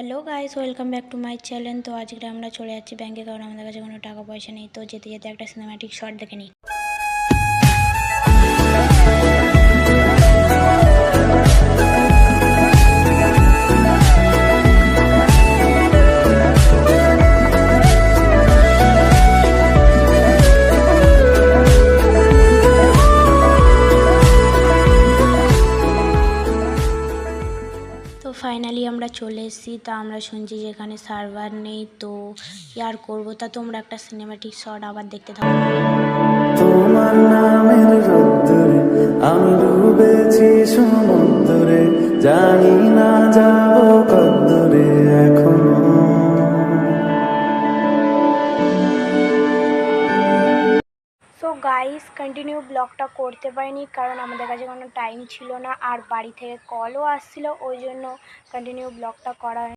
Hello guys, welcome back to my channel. তো আজকে আমরা চলে যাচ্ছি ব্যাংকে, কারণ আমাদের কাছে কোনো টাকা পয়সা নেই। তো যেতে যেতে একটা সিনেম্যাটিক শট দেখে নিই। তো ফাইনালি আমরা চলে এসেছি। তা আমরা শুনছি যে এখানে সার্ভার নেই। তো কি আর করবো, তা তোমরা একটা সিনেম্যাটিক শট আবার দেখতে থাকো। তোমার নামের রোদ্দুরে আমি ডুবেছি সমুদ্রে, জানি না যাব কদ্দুরে এখনো। সো গাইস, কন্টিনিউ ব্লগটা করতে পারিনি কারণ আমাদের কাছে কোনো টাইম ছিল না, আর বাড়ি থেকে কলও আসছিল, ওই জন্য কন্টিনিউ ব্লগটা করা